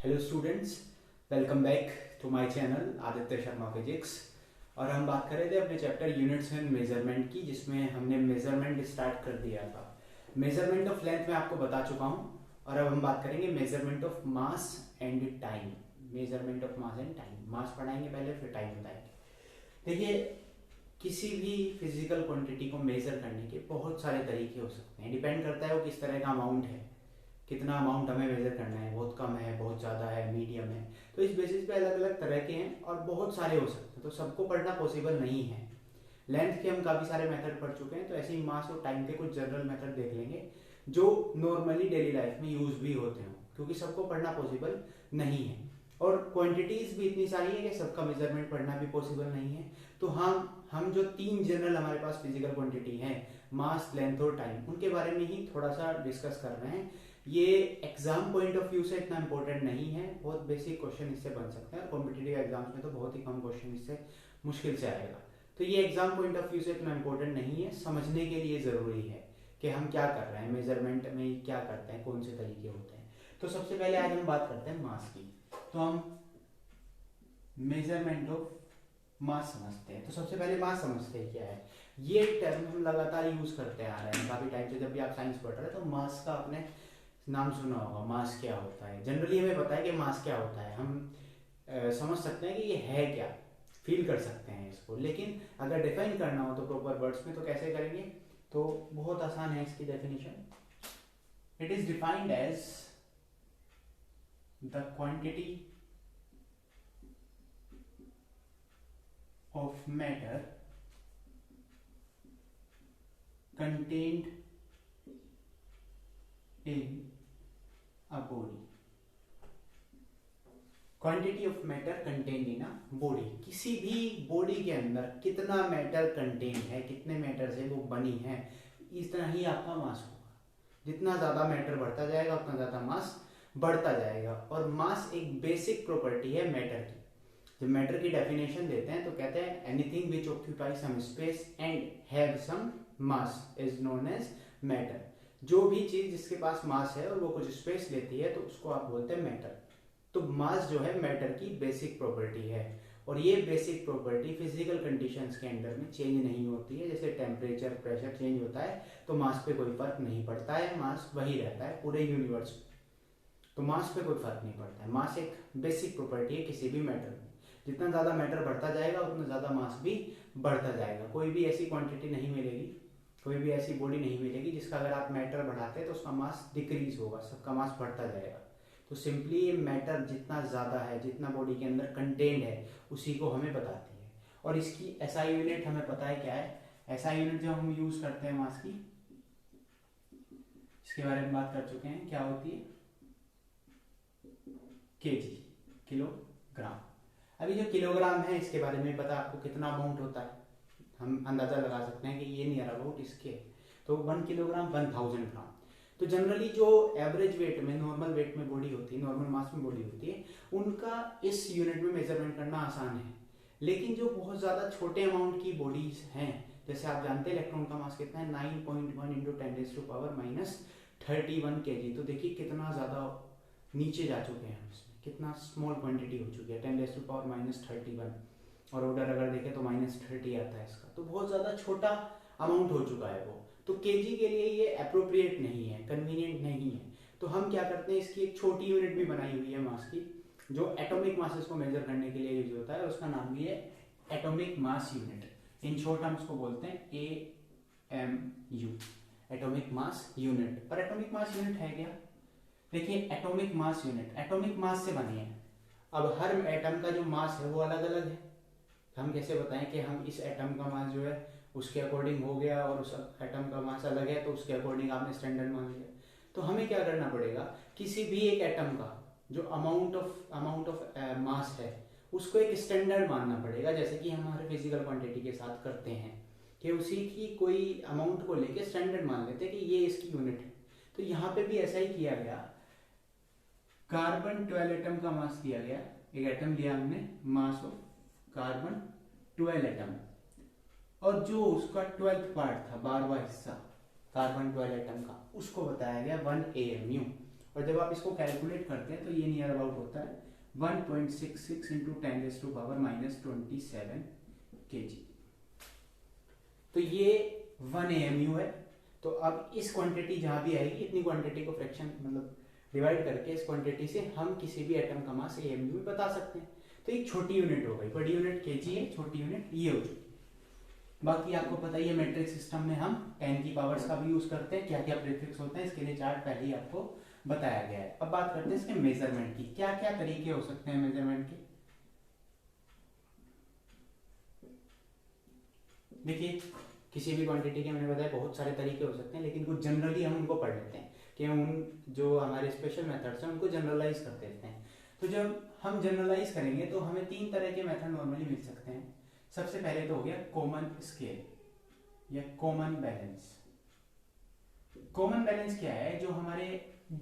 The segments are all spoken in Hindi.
Hello students, welcome back to my channel Aditya Sharma physics. और हम बात कर रहे थे अपने चैप्टर यूनिट्स एंड मेजरमेंट की, जिसमें हमने मेजरमेंट स्टार्ट कर दिया था। मेजरमेंट ऑफ लेंथ मैं आपको बता चुका हूँ और अब हम बात करेंगे measurement of mass and time. Measurement of mass and time, mass पढ़ाएंगे पहले फिर टाइम बताएंगे। देखिए, किसी भी फिजिकल क्वांटिटी को मेजर करने के बहुत सारे तरीके हो सकते हैं। डिपेंड करता है वो किस तरह का अमाउंट है, कितना अमाउंट हमें मेजर करना है, बहुत कम है, बहुत ज़्यादा है, मीडियम है। तो इस बेसिस पे अलग अलग तरह के हैं और बहुत सारे हो सकते हैं, तो सबको पढ़ना पॉसिबल नहीं है। लेंथ के हम काफ़ी सारे मेथड पढ़ चुके हैं, तो ऐसे ही मास और टाइम के कुछ जनरल मेथड देख लेंगे जो नॉर्मली डेली लाइफ में यूज भी होते हों, क्योंकि सबको पढ़ना पॉसिबल नहीं है। और क्वांटिटीज भी इतनी सारी है कि सबका मेजरमेंट पढ़ना भी पॉसिबल नहीं है। तो हम जो तीन जनरल हमारे पास फिजिकल क्वांटिटी है, मास, लेंथ और टाइम, उनके बारे में ही थोड़ा सा डिस्कस कर रहे हैं। ये एग्जाम पॉइंट ऑफ व्यू से इतना इंपॉर्टेंट नहीं है, बहुत बेसिक क्वेश्चन इससे बन सकते हैं और कॉम्पिटिटिव एग्जाम्स में तो बहुत ही कम क्वेश्चन इससे मुश्किल से आएगा। तो ये एग्जाम पॉइंट ऑफ व्यू से इतना इंपॉर्टेंट नहीं है, समझने के लिए ज़रूरी है कि हम क्या कर रहे हैं, मेजरमेंट में क्या करते हैं, कौन से तरीके होते हैं। तो सबसे पहले आज हम बात करते हैं मास की। तो हम मेजरमेंट ऑफ मास समझते हैं। तो सबसे पहले मास समझते हैं क्या है। ये टर्म हम लगातार यूज करते आ रहे हैं काफी टाइम से। जब भी आप साइंस पढ़ रहे हैं तो मास का आपने नाम सुना होगा, मास क्या होता है। जनरली हमें पता है कि मास क्या होता है, हम समझ सकते हैं कि ये है क्या, फील कर सकते हैं इसको। लेकिन अगर डिफाइन करना हो तो प्रॉपर वर्ड्स में तो कैसे करेंगे, तो बहुत आसान है इसकी definition. It is defined as the quantity of matter contained in a body। Quantity of matter contained in a body, किसी भी बॉडी के अंदर कितना मैटर कंटेन है, कितने मैटर से वो बनी है, इस तरह ही आपका मास होगा। जितना ज़्यादा मैटर बढ़ता जाएगा उतना ज़्यादा मास बढ़ता जाएगा। और मास एक बेसिक प्रॉपर्टी है मैटर की। जब मैटर की डेफिनेशन देते हैं तो कहते हैं anything which occupy some space and have some mass is known as matter. जो भी चीज जिसके पास मास है और वो कुछ स्पेस लेती है तो उसको आप बोलते हैं मैटर। तो मास जो है मैटर की बेसिक प्रॉपर्टी है, और ये बेसिक प्रॉपर्टी फिजिकल कंडीशंस के अंदर में चेंज नहीं होती है। जैसे टेम्परेचर, प्रेशर चेंज होता है तो मास पे कोई फर्क नहीं पड़ता है, मास वही रहता है पूरे यूनिवर्स में। तो मास पे कोई फर्क नहीं पड़ता है। मास एक बेसिक प्रॉपर्टी है किसी भी मैटर में। जितना ज़्यादा मैटर बढ़ता जाएगा उतना ज़्यादा मास भी बढ़ता जाएगा। कोई भी ऐसी क्वांटिटी नहीं मिलेगी, कोई भी ऐसी बॉडी नहीं मिलेगी जिसका अगर आप मैटर बढ़ाते हैं तो उसका मास डिक्रीज होगा, सबका मास बढ़ता जाएगा। तो सिंपली ये मैटर जितना ज़्यादा है, जितना बॉडी के अंदर कंटेंट है, उसी को हमें बताती है। और इसकी एसआई यूनिट हमें पता है क्या है। एसआई यूनिट जो हम यूज करते हैं मास की, इसके बारे में बात कर चुके हैं, क्या होती है, केजी, किलोग्राम। अभी जो किलोग्राम है इसके बारे में पता आपको कितना अमाउंट होता है, हम अंदाजा लगा सकते हैं कि ये नियर अबाउट इसके, तो 1 किलोग्राम 1000 ग्राम। तो जनरली जो एवरेज वेट में, नॉर्मल वेट में बॉडी होती है, नॉर्मल मास में बॉडी होती है, उनका इस यूनिट में मेजरमेंट करना आसान है। लेकिन जो बहुत ज़्यादा छोटे अमाउंट की बॉडीज हैं, जैसे आप जानते हैं इलेक्ट्रॉन का मास कितना है, 9.1 इंटू 10⁻31 kg। तो देखिए कितना ज़्यादा नीचे जा चुके हैं हम इसमें, कितना स्मॉल क्वांटिटी हो चुकी है, 10⁻31। और ऑर्डर अगर देखें तो -30 आता है इसका, तो बहुत ज़्यादा छोटा अमाउंट हो चुका है वो। तो केजी के लिए ये अप्रोप्रिएट नहीं है, कन्वीनियंट नहीं है। तो हम क्या करते हैं, इसकी एक छोटी यूनिट भी बनाई हुई है मास की, जो एटॉमिक मासेस को मेजर करने के लिए यूज होता है, उसका नाम भी है atomic mass unit. In short हम उसको बोलते हैं AMU, एटॉमिक मास यूनिट। और एटॉमिक मास यूनिट है क्या, देखिए atomic mass unit atomic mass से बनी है। अब हर एटम का जो मास है वो अलग अलग है। हम कैसे बताएं कि हम इस एटम का मास जो है उसके अकॉर्डिंग हो गया और उस एटम का मास अलग है तो उसके अकॉर्डिंग आपने स्टैंडर्ड मान लिया। तो हमें क्या करना पड़ेगा, किसी भी एक एटम का जो अमाउंट ऑफ मास है उसको एक स्टैंडर्ड मानना पड़ेगा, जैसे कि हम हमारे फिजिकल क्वांटिटी के साथ करते हैं कि उसी की कोई अमाउंट को लेके स्टैंडर्ड मान लेते हैं कि ये इसकी यूनिट है। तो यहाँ पे भी ऐसा ही किया गया। कार्बन 12 एटम का मास दिया गया, एक एटम लिया हमने, मास ऑफ कार्बन 12 एटम, और जो उसका 12th पार्ट था, 12वां हिस्सा कार्बन 12 एटम का, उसको बताया गया 1 AMU। और और जब आप इसको कैलकुलेट करते हैं तो ये नियर अबाउट होता है 1.66 इंटू 10⁻⁻27 kg। तो ये 1 AMU है। तो अब इस क्वांटिटी जहां भी आएगी इतनी क्वांटिटी को फ्रैक्शन मतलब डिवाइड करके इस क्वांटिटी से हम किसी भी एटम का मास AMU में बता सकते हैं। तो एक छोटी यूनिट हो गई, बड़ी यूनिट kg है, छोटी यूनिट ये हो चुकी। बाकी आपको पता ही है मेट्रिक सिस्टम में हम 10 की पावर्स का भी यूज करते हैं, क्या क्या प्रीफिक्स होते हैं इसके लिए चार्ट पहले ही आपको बताया गया है। अब बात करते हैं इसके मेजरमेंट की, क्या क्या तरीके हो सकते हैं मेजरमेंट के। देखिए किसी भी क्वांटिटी के मैंने बताया बहुत सारे तरीके हो सकते हैं, लेकिन कुछ जनरली हम उनको पढ़ लेते हैं कि उन जो हमारे स्पेशल मेथड्स हैं उनको जनरलाइज कर देते हैं। तो जब हम जनरलाइज करेंगे तो हमें 3 तरह के मेथड नॉर्मली मिल सकते हैं। सबसे पहले तो हो गया कॉमन स्केल या कॉमन बैलेंस। कॉमन बैलेंस क्या है, जो हमारे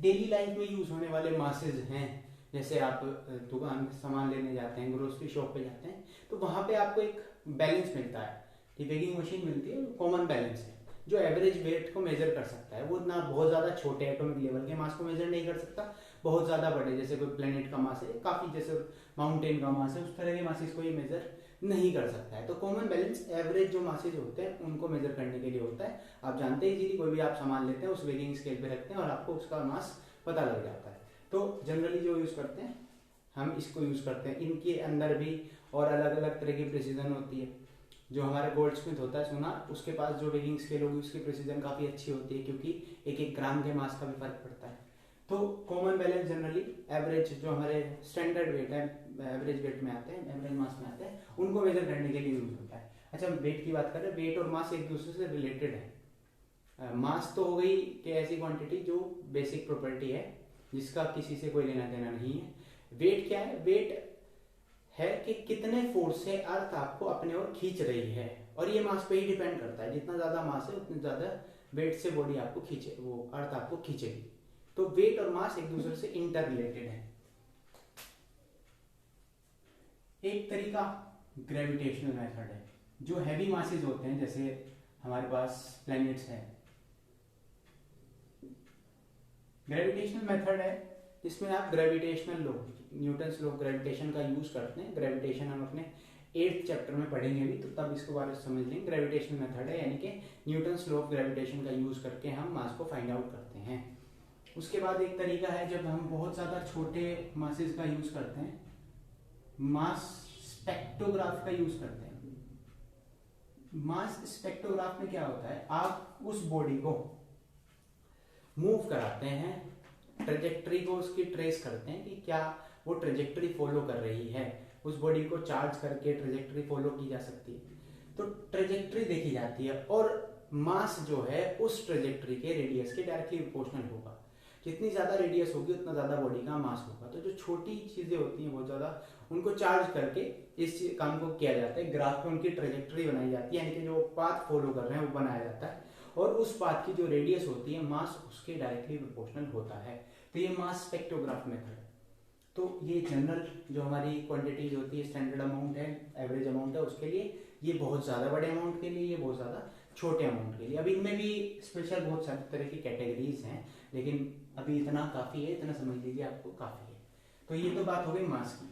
डेली लाइफ में यूज होने वाले मासेज हैं, जैसे आप दुकान सामान लेने जाते हैं, ग्रोसरी शॉप पे जाते हैं, तो वहां पे आपको एक बैलेंस मिलता है, वेइंग मशीन मिलती है, कॉमन बैलेंस है जो एवरेज वेट को मेजर कर सकता है। वो ना बहुत ज्यादा छोटे एटॉमिक लेवल के मास को मेजर नहीं कर सकता, बहुत ज्यादा बड़े जैसे कोई प्लेनेट का मास है, काफी जैसे माउंटेन का मास है, उस तरह के मासेस को ये मेजर नहीं कर सकता है। तो कॉमन बैलेंस एवरेज जो मासेज होते हैं उनको मेजर करने के लिए होता है। आप जानते हैं कोई भी आप सामान लेते हैं उस वेइंग स्केल पे रखते हैं और आपको उसका मास पता लग जाता है। तो जनरली जो यूज करते हैं हम इसको यूज करते हैं। इनके अंदर भी और अलग अलग तरह की प्रिसीजन होती है। जो हमारा गोल्ड स्मिथ होता है सोना, उसके पास जो वेइंग स्केल होगी उसकी प्रिसीजन काफी अच्छी होती है, क्योंकि एक एक ग्राम के मास का भी फर्क पड़ता है। तो कॉमन बैलेंस जनरली एवरेज जो हमारे स्टैंडर्ड वेट है, एवरेज वेट में आते हैं, एवरेज मास में आते हैं, उनको मेजर करने के लिए यूज होता है। अच्छा, वेट की बात करें, वेट और मास एक दूसरे से रिलेटेड है। मास तो हो गई कि ऐसी क्वांटिटी जो बेसिक प्रॉपर्टी है जिसका किसी से कोई लेना देना नहीं है। वेट क्या है, वेट है कि कितने फोर्स से अर्थ आपको अपने ओर खींच रही है, और ये मास पे ही डिपेंड करता है। जितना ज्यादा मास है उतनी ज्यादा वेट से बॉडी आपको खींचे, वो अर्थ आपको खींचेगी। तो वेट और मास एक दूसरे से इंटर रिलेटेड है। एक तरीका ग्रेविटेशनल मेथड है। जो हैवी मासेज होते हैं, जैसे हमारे पास प्लैनेट्स हैं, ग्रेविटेशनल मेथड है जिसमें आप gravitational law, Newton's law of gravitation का यूज करते हैं। ग्रेविटेशन हम अपने 8th चैप्टर में पढ़ेंगे भी, तो तब इसको बारे में समझ लेंगे। ग्रेविटेशनल मेथड है, यानी कि न्यूटन्स लॉ ऑफ ग्रेविटेशन का यूज करके हम मास को फाइंड आउट करते हैं। उसके बाद एक तरीका है जब हम बहुत ज्यादा छोटे मासेज का यूज करते हैं, मास स्पेक्ट्रोग्राफ का यूज करते हैं। मास स्पेक्ट्रोग्राफ में क्या होता है, आप उस बॉडी को मूव कराते हैं, ट्रेजेक्टरी को उसकी ट्रेस करते हैं कि क्या वो ट्रेजेक्टरी फॉलो कर रही है। उस बॉडी को चार्ज करके ट्रेजेक्टरी फॉलो की जा सकती है, तो ट्रेजेक्टरी देखी जाती है, और मास जो है उस ट्रेजेक्टरी के रेडियस के डायरेक्टली प्रोपोर्शनल होगा। जितनी ज्यादा रेडियस होगी उतना ज्यादा बॉडी का मास होगा। तो जो छोटी चीजें होती हैं बहुत ज्यादा, उनको चार्ज करके इस काम को किया जाता है। ग्राफ पे उनकी ट्रेजेक्टरी बनाई जाती है, यानी कि जो पाथ फॉलो कर रहे हैं वो बनाया जाता है, और उस पाथ की जो रेडियस होती है मास उसके डायरेक्टली प्रोपोर्शनल होता है। तो ये मास स्पेक्ट्रोग्राफ मेथड। तो ये जनरल जो हमारी क्वांटिटीज होती है, स्टैंडर्ड अमाउंट है, एवरेज अमाउंट है, उसके लिए ये बहुत ज्यादा बड़े अमाउंट के लिए, ये बहुत ज्यादा छोटे अमाउंट के लिए। अभी इनमें भी स्पेशल बहुत सारी तरह की कैटेगरीज हैं, लेकिन अभी इतना काफी है, इतना समझ लीजिए आपको काफी है। तो ये तो बात हो गई मास की।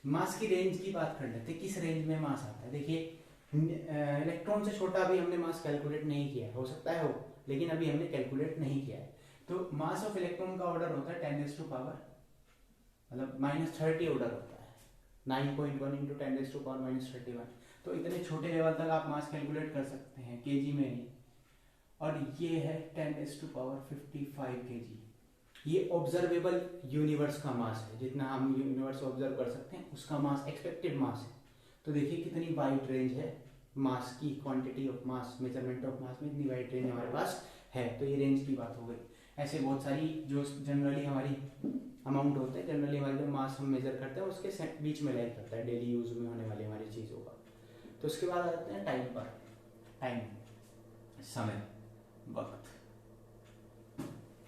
मास की रेंज की बात कर लेते हैं, किस रेंज में मास आता है। देखिए इलेक्ट्रॉन से छोटा अभी हमने मास कैलकुलेट नहीं किया, हो सकता है हो, लेकिन अभी हमने कैलकुलेट नहीं किया है। तो मास ऑफ इलेक्ट्रॉन का ऑर्डर होता है 10⁻⁻, मतलब -30 ऑर्डर होता है, 9.1 इंटू 10⁻⁻31। तो इतने छोटे लेवल तक आप मास कैलकुलेट कर सकते हैं, केजी में नहीं। और ये है 10⁻55 केजी। ये ऑब्जर्वेबल यूनिवर्स का मास है, जितना हम यूनिवर्स ऑब्जर्व कर सकते हैं उसका मास, एक्सपेक्टेड मास है। तो देखिए कितनी वाइड रेंज है मास की, quantity of mass, measurement of मास में इतनी वाइड रेंज हमारे पास है। तो ये रेंज की बात हो गई। ऐसे बहुत सारी जो जनरली हमारी अमाउंट होते हैं, जनरली हमारे जो मास हम मेजर करते हैं उसके बीच में लाइक करता है डेली यूज में होने वाली हमारी चीज़ों का। तो उसके बाद आते हैं टाइम पर। टाइम, समय, वक्त।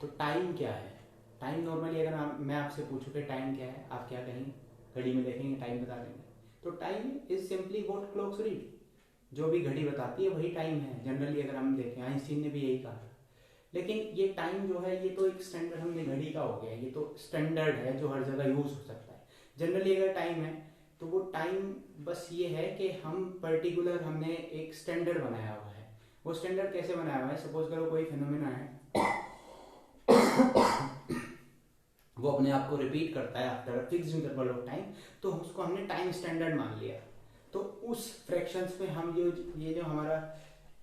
तो टाइम क्या है? टाइम नॉर्मली अगर मैं आपसे पूछूं कि टाइम क्या है, आप क्या कहेंगे? घड़ी में देखेंगे टाइम बता देंगे। तो time is simply what clocks read. जो भी घड़ी बताती है वही टाइम है। जनरली अगर हम देखें, आइंस्टीन ने भी यही कहा, लेकिन ये टाइम जो है ये तो एक स्टैंडर्ड हमने घड़ी का हो गया, ये तो स्टैंडर्ड है जो हर जगह यूज हो सकता है। जनरली अगर टाइम है तो वो टाइम बस ये है कि हम पर्टिकुलर हमने एक स्टैंडर्ड बनाया हुआ है। वो स्टैंडर्ड कैसे बनाया हुआ है, सपोज करो कोई फिनोमेना है वो अपने आप को रिपीट करता है after a fixed interval of time, तो उसको हमने टाइम स्टैंडर्ड मान लिया। तो उस फ्रैक्शंस में हम ये जो हमारा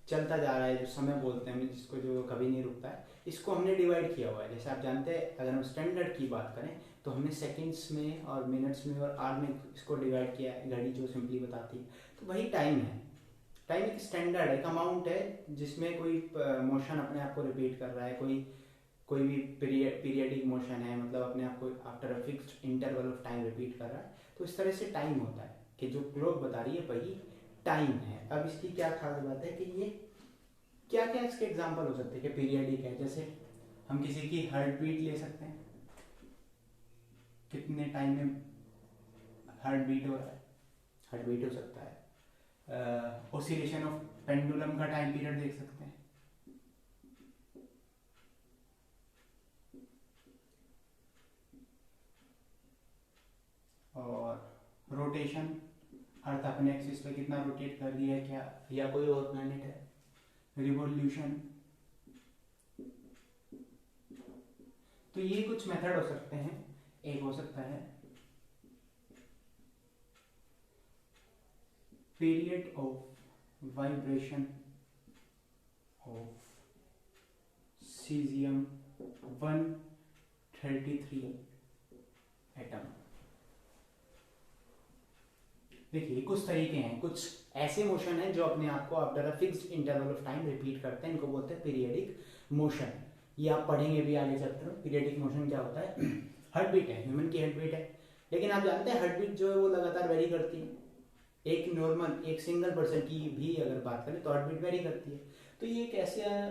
चलता जा रहा है, जो समय बोलते हैं जिसको, जो कभी नहीं रुकता है, इसको हमने डिवाइड किया हुआ है। जैसे आप जानते हैं अगर हम स्टैंडर्ड की बात करें तो हमने सेकंड्स में और मिनट्स में और आवर में इसको डिवाइड किया है, घड़ी जो सिंपली बताती है। तो वही टाइम है। टाइम एक स्टैंडर्ड एक अमाउंट है जिसमें कोई मोशन अपने आप को रिपीट कर रहा है, कोई भी पीरियडिक मोशन है, मतलब अपने आप को after a fixed interval of time repeat कर रहा है। तो इस तरह से टाइम होता है कि जो क्लॉक बता रही है वही टाइम है। अब इसकी क्या खास बात है कि ये क्या क्या इसके एग्जांपल हो सकते हैं कि पीरियडिक है। जैसे हम किसी की हार्ट बीट ले सकते हैं, कितने टाइम में हार्ट बीट हो रहा है, हार्ट बीट हो सकता है। ऑसिलेशन ऑफ पेंडुलम का टाइम पीरियड देख सकते हैं। और रोटेशन, अर्थ अपने एक्सिस पे कितना रोटेट कर रही है क्या, या कोई और प्लैनेट है। रिवॉल्यूशन। तो ये कुछ मेथड हो सकते हैं। एक हो सकता है period of vibration of caesium 133 atom. देखिए कुछ तरीके हैं, कुछ ऐसे मोशन है जो अपने आप को after a fixed interval of time repeat करते हैं, इनको बोलते हैं पीरियडिक मोशन। ये आप पढ़ेंगे भी आगे चैप्टर में। पीरियडिक मोशन क्या होता है, हार्ट बीट है, ह्यूमन की हार्ट बीट है, लेकिन आप जानते हैं हार्ट बीट जो है वो लगातार वेरी करती है। एक नॉर्मल एक सिंगल पर्सन की भी अगर बात करें तो हार्ट बीट वेरी करती है। तो ये एक ऐसा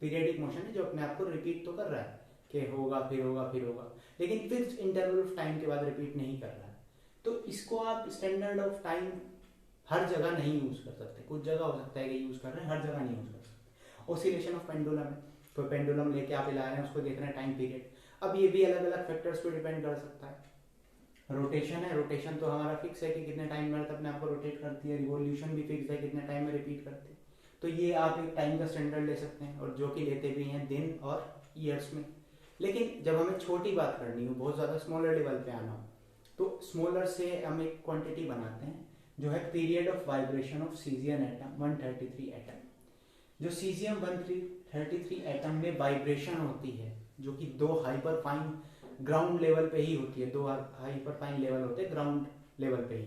पीरियडिक मोशन है जो अपने आप को रिपीट तो कर रहा है कि होगा फिर होगा फिर होगा, लेकिन फिक्स्ड इंटरवल ऑफ टाइम के बाद रिपीट नहीं कर रहा है। तो इसको आप स्टैंडर्ड ऑफ टाइम हर जगह नहीं यूज कर सकते। कुछ जगह हो सकता है कि यूज कर रहे हैं, हर जगह नहीं यूज कर सकते। ऑसिलेशन ऑफ पेंडुलम है, तो पेंडुलम लेके आप हिला रहे हैं, उसको देख रहे हैं टाइम पीरियड। अब ये भी अलग अलग फैक्टर्स पे डिपेंड कर सकता है। रोटेशन है, रोटेशन तो हमारा फिक्स है कि कितने टाइम में अपने आप को रोटेट करती है। रिवॉल्यूशन भी फिक्स है, कितने टाइम में रिपीट करती है। तो ये आप एक टाइम का स्टैंडर्ड ले सकते हैं, और जो कि लेते भी हैं दिन और ईयर्स में। लेकिन जब हमें छोटी बात करनी हो, बहुत ज़्यादा स्मॉलर लेवल पे आना हो, तो स्मॉलर से हम एक क्वांटिटी बनाते हैं जो है period of vibration of caesium atom 133 atom. जो सीजियम 133 एटम में वाइब्रेशन होती है, जो कि दो हाइपर फाइन ग्राउंड लेवल पे ही होती है, दो हाइपर फाइन लेवल होते हैं ग्राउंड लेवल पे ही,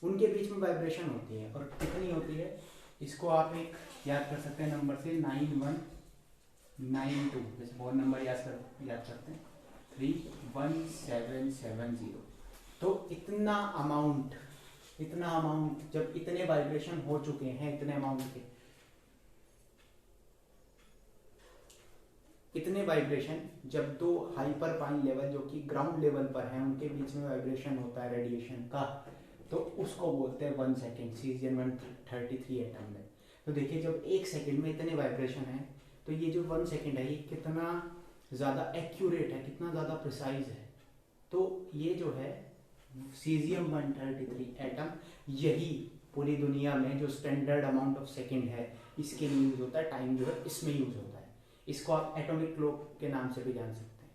उनके बीच में वाइब्रेशन होती है। और कितनी होती है, इसको आप एक याद कर सकते हैं नंबर से 9192, जैसे बहुत नंबर याद करते हैं 31770। तो इतना अमाउंट जब इतने वाइब्रेशन हो चुके हैं, इतने अमाउंट के, इतने वाइब्रेशन जब दो हाइपर फाइन लेवल जो कि ग्राउंड लेवल पर हैं उनके बीच में वाइब्रेशन होता है रेडिएशन का, तो उसको बोलते हैं 1 सेकेंड सीजियम 133 एटम में। तो देखिए जब 1 सेकेंड में इतने वाइब्रेशन है, तो ये जो 1 सेकेंड है ये कितना ज़्यादा एक्यूरेट है, कितना ज़्यादा प्रिसाइज है। तो ये जो है सीजियम 133 एटम, यही पूरी दुनिया में जो स्टैंडर्ड अमाउंट ऑफ सेकेंड है इसके लिए यूज होता है। टाइम जो है इसमें यूज होता है। इसको आप एटॉमिक क्लॉक के नाम से भी जान सकते हैं।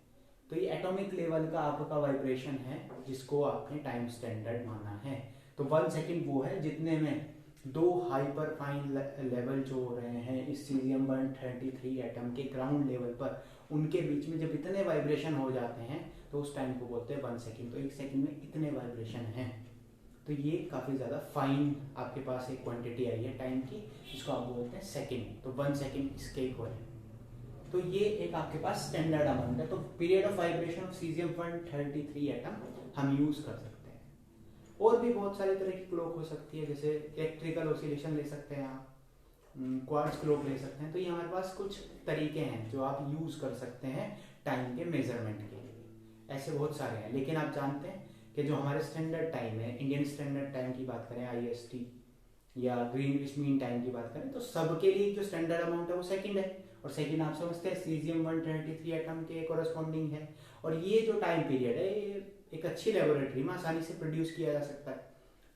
तो ये एटॉमिक लेवल का आपका वाइब्रेशन है जिसको आपने टाइम स्टैंडर्ड माना है। तो 1 सेकेंड वो है जितने में दो हाइपर फाइन लेवल जो हो रहे हैं इस सीजियम 133 एटम के ग्राउंड लेवल पर, उनके बीच में जब इतने वाइब्रेशन हो जाते हैं तो उस टाइम को बोलते हैं 1 सेकेंड। तो 1 सेकेंड में इतने वाइब्रेशन हैं। तो ये काफ़ी ज़्यादा फाइन आपके पास एक क्वांटिटी आई है टाइम की, जिसको आप बोलते हैं सेकेंड। तो 1 सेकेंड इसके इक्वल है। तो ये एक आपके पास स्टैंडर्ड अमाउंट है। तो period of vibration of caesium 133 atom हम यूज कर सकते हैं। और भी बहुत सारे तरह की क्लॉक हो सकती है, जैसे इलेक्ट्रिकल ऑसिलेशन ले सकते हैं आप, क्वार्ट्ज क्लॉक ले सकते हैं। तो ये हमारे पास कुछ तरीके हैं जो आप यूज कर सकते हैं टाइम के मेजरमेंट के लिए। ऐसे बहुत सारे हैं, लेकिन आप जानते हैं कि जो हमारे स्टैंडर्ड टाइम है, इंडियन स्टैंडर्ड टाइम की बात करें IST या ग्रीनविच मीन टाइम की बात करें, तो सबके लिए जो स्टैंडर्ड अमाउंट है वो सेकंड है, और सेकेंड आप समझते हैं सीजियम 133 एटम के कोरस्पॉन्डिंग है। और ये जो टाइम पीरियड है ये एक अच्छी लेबोरेटरी में आसानी से प्रोड्यूस किया जा सकता है।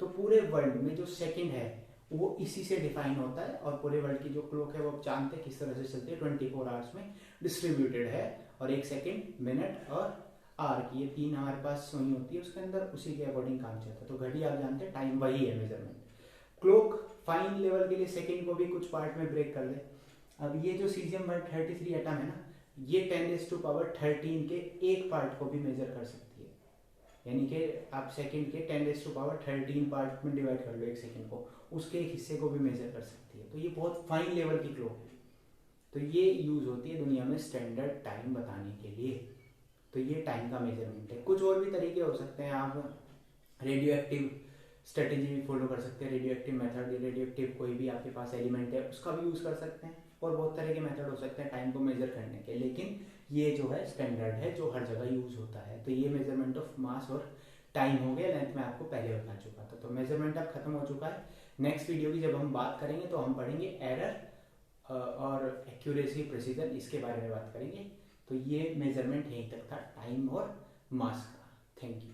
तो पूरे वर्ल्ड में जो सेकेंड है वो इसी से डिफाइन होता है, और पूरे वर्ल्ड की जो क्लॉक है वो आप जानते हैं किस तरह से चलती है, 24 आवर्स में डिस्ट्रीब्यूटेड है। और एक सेकेंड, मिनट और आर की ये 3 हमारे पास सुई होती है उसके अंदर, उसी के अकॉर्डिंग काम चलता है। तो घड़ी आप जानते हैं टाइम वही है मेजरमेंट। क्लॉक फाइन लेवल के लिए सेकेंड को भी कुछ पार्ट में ब्रेक कर दे। अब ये जो सीजियम 133 एटम है ना, ये 10⁻13 के एक पार्ट को भी मेजर कर सकती है। यानी कि आप सेकंड के 10⁻13 पार्ट में डिवाइड कर लो एक सेकंड को, उसके एक हिस्से को भी मेजर कर सकती है। तो ये बहुत फाइन लेवल की क्लॉक है। तो ये यूज होती है दुनिया में स्टैंडर्ड टाइम बताने के लिए। तो ये टाइम का मेजरमेंट है। कुछ और भी तरीके हो सकते हैं, आप रेडियो एक्टिव स्ट्रेटेजी भी फॉलो कर सकते हैं, radio active method, radio active कोई भी आपके पास एलिमेंट है उसका भी यूज़ कर सकते हैं। और बहुत तरह के मेथड हो सकते हैं टाइम को मेजर करने के, लेकिन ये जो है स्टैंडर्ड है जो हर जगह यूज होता है। तो ये मेजरमेंट ऑफ मास और टाइम हो गया, लेंथ में आपको पहले बता चुका था। तो मेजरमेंट अब खत्म हो चुका है। नेक्स्ट वीडियो की जब हम बात करेंगे तो हम पढ़ेंगे एरर और एक्यूरेसी, प्रिसीजन, इसके बारे में बात करेंगे। तो ये मेजरमेंट यहीं तक था टाइम और मास का। Thank you.